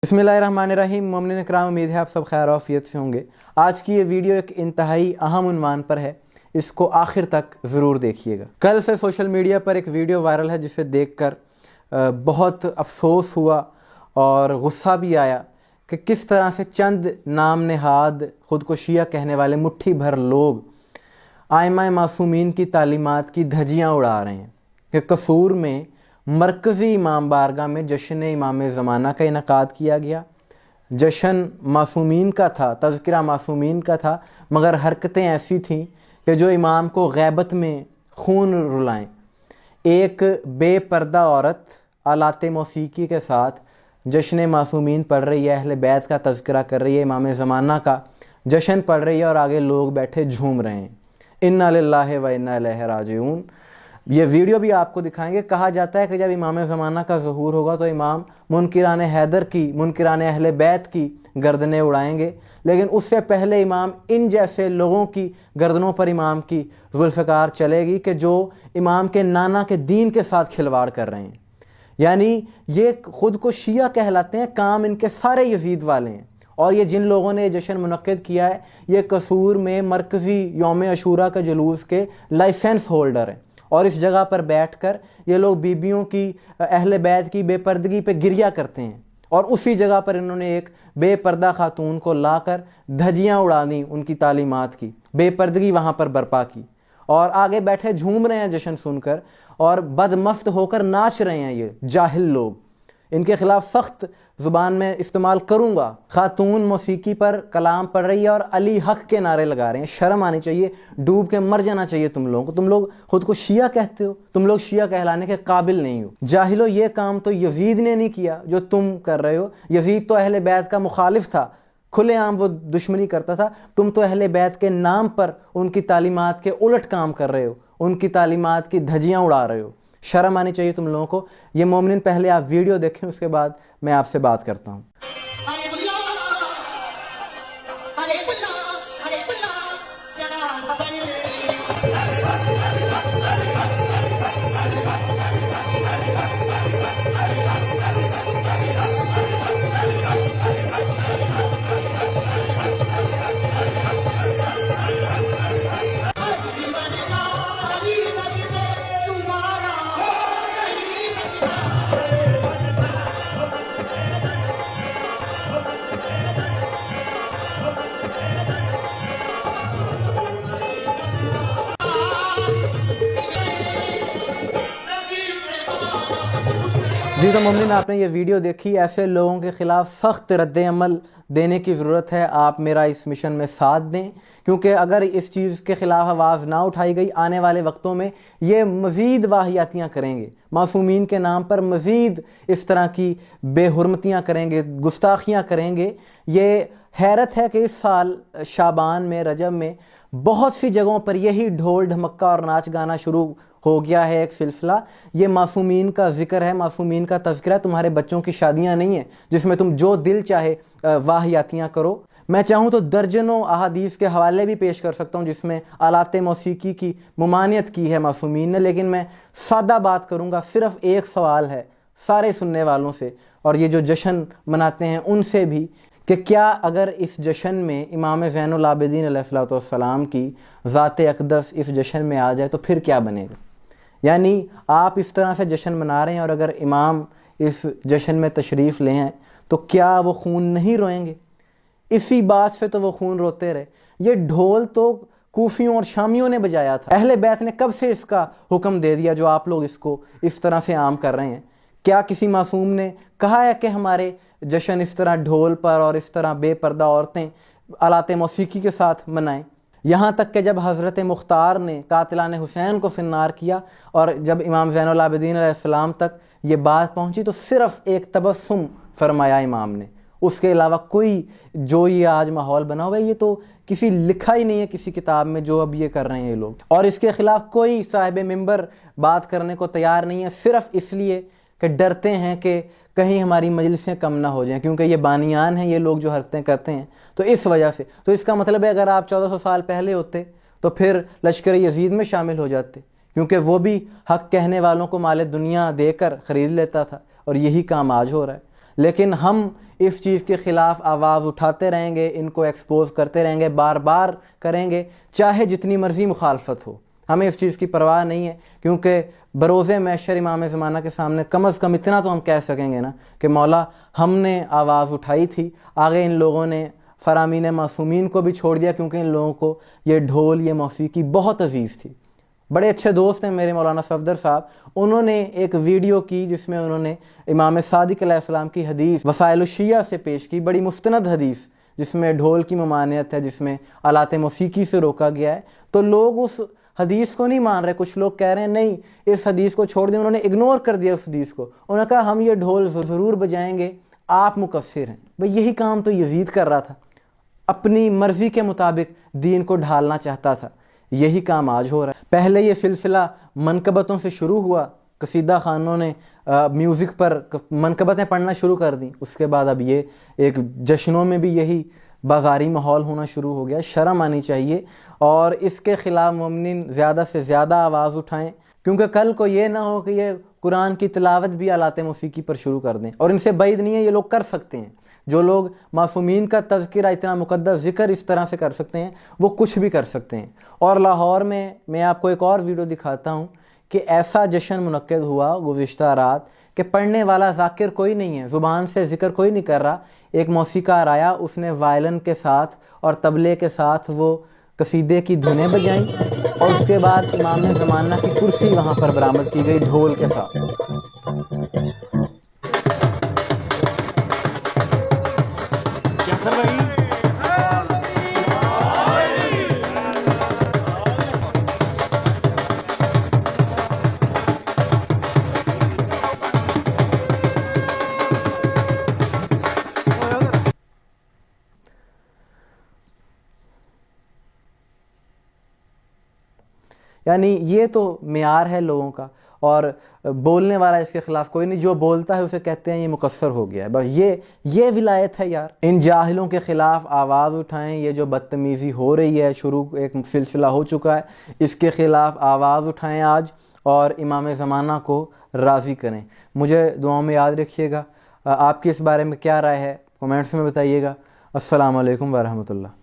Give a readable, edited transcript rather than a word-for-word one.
बिस्मिल्लाहिर्रहमानिर्रहीम। मोमिन इकराम, उम्मीद है आप सब खैर आफियत से होंगे। आज की ये वीडियो एक इंतहाई अहम उन्वान पर है, इसको आखिर तक ज़रूर देखिएगा। कल से सोशल मीडिया पर एक वीडियो वायरल है जिसे देखकर बहुत अफसोस हुआ और गुस्सा भी आया कि किस तरह से चंद नाम नेहाद ख़ुद को शिया कहने वाले मुट्ठी भर लोग आइमा मासूमीन की तालीमात की धज्जियाँ उड़ा रहे हैं कि कसूर में मरकज़ी इमाम बारगाह में जश्न इमाम ज़माना का इनकाद किया गया। जश्न मासूमीन का था, तज़किरा मासूमीन का था, मगर हरकतें ऐसी थीं कि जो इमाम को गैबत में खून रुलाएं। एक बेपर्दा औरत आलाते मौसीकी के साथ जश्न मासूमीन पढ़ रही है, अहले बैत का तज़किरा कर रही है, इमाम ज़माना का जश्न पढ़ रही है और आगे लोग बैठे झूम रहे हैं। इन्ना लिल्लाहि व इन्ना इलैहि राजिऊन। ये वीडियो भी आपको दिखाएंगे। कहा जाता है कि जब इमाम ज़माना का ज़हूर होगा तो इमाम मुनकिरान हैदर की, मुनकिरान अहले बैत की गर्दनें उड़ाएंगे, लेकिन उससे पहले इमाम इन जैसे लोगों की गर्दनों पर इमाम की ज़ुल्फ़कार चलेगी कि जो इमाम के नाना के दीन के साथ खिलवाड़ कर रहे हैं। यानी ये ख़ुद को शिया कहलाते हैं, काम इनके सारे यजीद वाले हैं। और ये जिन लोगों ने जश्न मुनक्किद किया है, ये कसूर में मरकज़ी यौम अशूरा के जुलूस के लाइसेंस होल्डर हैं। और इस जगह पर बैठकर ये लोग बीबियों की, अहले बैत की बेपर्दगी पे गिरिया करते हैं। और उसी जगह पर इन्होंने एक बेपर्दा खातून को लाकर धज्जियाँ उड़ा दी, उनकी तालीमात की बेपर्दगी वहाँ पर बर्पा की, और आगे बैठे झूम रहे हैं जश्न सुनकर और बदमस्त होकर नाच रहे हैं। ये जाहिल लोग, इनके खिलाफ सख्त ज़ुबान में इस्तेमाल करूँगा। खातून मौसीकी पर कलाम पढ़ रही है और अली हक के नारे लगा रहे हैं। शर्म आनी चाहिए, डूब के मर जाना चाहिए तुम लोगों को। तुम लोग खुद को शिया कहते हो, तुम लोग शिया कहलाने के काबिल नहीं हो। जाहिलो, ये काम तो यजीद ने नहीं किया जो तुम कर रहे हो। यजीद तो अहले बैत का मुखालिफ था, खुलेआम वो दुश्मनी करता था। तुम तो अहले बैत के नाम पर उनकी तालीमात के उलट काम कर रहे हो, उनकी तालीमात की धज्जियाँ उड़ा रहे हो। शर्म आनी चाहिए तुम लोगों को। ये मोमिन, पहले आप वीडियो देखें, उसके बाद मैं आपसे बात करता हूँ। जी तो मोमिन, आपने ये वीडियो देखी। ऐसे लोगों के ख़िलाफ़ सख्त रद्द अमल देने की ज़रूरत है। आप मेरा इस मिशन में साथ दें, क्योंकि अगर इस चीज़ के ख़िलाफ़ आवाज़ ना उठाई गई, आने वाले वक्तों में ये मज़ीद वाहियातियाँ करेंगे, मासूमीन के नाम पर मज़ीद इस तरह की बेहुरमतियाँ करेंगे, गुस्ताखियाँ करेंगे। ये हैरत है कि इस साल शाबान में, रजब में बहुत सी जगहों पर यही ढोल ढमक्का और नाच गाना शुरू हो गया है। एक सिलसिला, ये मासूमीन का जिक्र है, मासूमीन का तज़किरा। तुम्हारे बच्चों की शादियां नहीं है जिसमें तुम जो दिल चाहे वाहियातियाँ करो। मैं चाहूँ तो दर्जनों अहादीस के हवाले भी पेश कर सकता हूँ जिसमें आलाते मौसीकी की मुमानियत की है मासूमीन ने, लेकिन मैं सादा बात करूँगा। सिर्फ एक सवाल है सारे सुनने वालों से, और ये जो जश्न मनाते हैं उनसे भी, कि क्या अगर इस जश्न में इमाम ज़ैनुल आबिदीन अलैहिस्सलाम की ज़ात अक़दस इस जश्न में आ जाए तो फिर क्या बनेगा। यानी आप इस तरह से जश्न मना रहे हैं और अगर इमाम इस जश्न में तशरीफ़ ले आए तो क्या वो खून नहीं रोएंगे। इसी बात से तो वो खून रोते रहे। ये ढोल तो कूफियों और शामियों ने बजाया था। अहले बैत ने कब से इसका हुक्म दे दिया जो आप लोग इसको इस तरह से आम कर रहे हैं। क्या किसी मासूम ने कहा है कि हमारे जश्न इस तरह ढोल पर और इस तरह बेपर्दा औरतें आलाते मौसीकी के साथ मनाएं। यहाँ तक कि जब हज़रत मुख्तार ने कातिलान हुसैन को फिन्नार किया और जब इमाम ज़ैनुल आबिदीन अलैहिस्सलाम तक ये बात पहुँची तो सिर्फ़ एक तबस्सुम फरमाया इमाम ने, उसके अलावा कोई, जो ये आज माहौल बना हुआ है ये तो किसी लिखा ही नहीं है किसी किताब में जो अब ये कर रहे हैं ये लोग। और इसके ख़िलाफ़ कोई साहिब मिंबर बात करने को तैयार नहीं है, सिर्फ़ इसलिए कि डरते हैं कि कहीं हमारी मजलिसें कम ना हो जाएं, क्योंकि ये बानियान हैं ये लोग जो हरकतें करते हैं। तो इस वजह से, तो इसका मतलब है अगर आप 1400 साल पहले होते तो फिर लश्कर यजीद में शामिल हो जाते, क्योंकि वो भी हक कहने वालों को माल दुनिया देकर ख़रीद लेता था और यही काम आज हो रहा है। लेकिन हम اس چیز کے خلاف آواز اٹھاتے رہیں گے، ان کو ایکسپوز کرتے رہیں گے، بار بار کریں گے، چاہے جتنی مرضی مخالفت ہو. ہمیں اس چیز کی پرواہ نہیں ہے، کیونکہ بروز محشر امام زمانہ کے سامنے کم از کم اتنا تو ہم کہہ سکیں گے نا کہ مولا ہم نے آواز اٹھائی تھی. آگے ان لوگوں نے فرامین معصومین کو بھی چھوڑ دیا، کیونکہ ان لوگوں کو یہ ڈھول، یہ موسیقی بہت عزیز تھی. بڑے اچھے دوست ہیں میرے مولانا صفدر صاحب، انہوں نے ایک ویڈیو کی جس میں انہوں نے امام صادق علیہ السلام کی حدیث وسائل الشیعہ سے پیش کی، بڑی مستند حدیث جس میں ڈھول کی ممانعت ہے، جس میں آلات موسیقی سے روکا گیا ہے. تو لوگ اس حدیث کو نہیں مان رہے، کچھ لوگ کہہ رہے ہیں نہیں اس حدیث کو چھوڑ دیں. انہوں نے اگنور کر دیا اس حدیث کو، انہوں نے کہا ہم یہ ڈھول ضرور بجائیں گے، آپ مقصر ہیں. بھئی یہی کام تو یزید کر رہا تھا، اپنی مرضی کے مطابق دین کو ڈھالنا چاہتا تھا. یہی کام آج ہو رہا ہے. پہلے یہ سلسلہ منقبتوں سے شروع ہوا، قصیدہ خانوں نے میوزک پر منقبتیں پڑھنا شروع کر دیں. اس کے بعد اب یہ ایک جشنوں میں بھی یہی بازاری ماحول ہونا شروع ہو گیا. شرم آنی چاہیے، اور اس کے خلاف مومنین زیادہ سے زیادہ آواز اٹھائیں، کیونکہ کل کو یہ نہ ہو کہ یہ قرآن کی تلاوت بھی آلات موسیقی پر شروع کر دیں. اور ان سے بعید نہیں ہے، یہ لوگ کر سکتے ہیں. جو لوگ معصومین کا تذکرہ، اتنا مقدس ذکر اس طرح سے کر سکتے ہیں، وہ کچھ بھی کر سکتے ہیں. اور لاہور میں آپ کو ایک اور ویڈیو دکھاتا ہوں کہ ایسا جشن منعقد ہوا گزشتہ رات کہ پڑھنے والا ذاکر کوئی نہیں ہے، زبان سے ذکر کوئی نہیں کر رہا. ایک موسیقار آیا، اس نے وائلن کے ساتھ اور طبلے کے ساتھ وہ قصیدے کی دھنیں بجائیں، اور اس کے بعد امام زمانہ کی کرسی وہاں پر برآمد کی گئی ڈھول کے ساتھ. یعنی یہ تو معیار ہے لوگوں کا، اور بولنے والا اس کے خلاف کوئی نہیں. جو بولتا ہے اسے کہتے ہیں یہ مقصر ہو گیا ہے. بس یہ ولایت ہے یار. ان جاہلوں کے خلاف آواز اٹھائیں. یہ جو بدتمیزی ہو رہی ہے، شروع ایک سلسلہ ہو چکا ہے، اس کے خلاف آواز اٹھائیں آج، اور امام زمانہ کو راضی کریں. مجھے دعاؤں میں یاد رکھیے گا. آپ کی اس بارے میں کیا رائے ہے کمنٹس میں بتائیے گا. السلام علیکم ورحمۃ اللہ.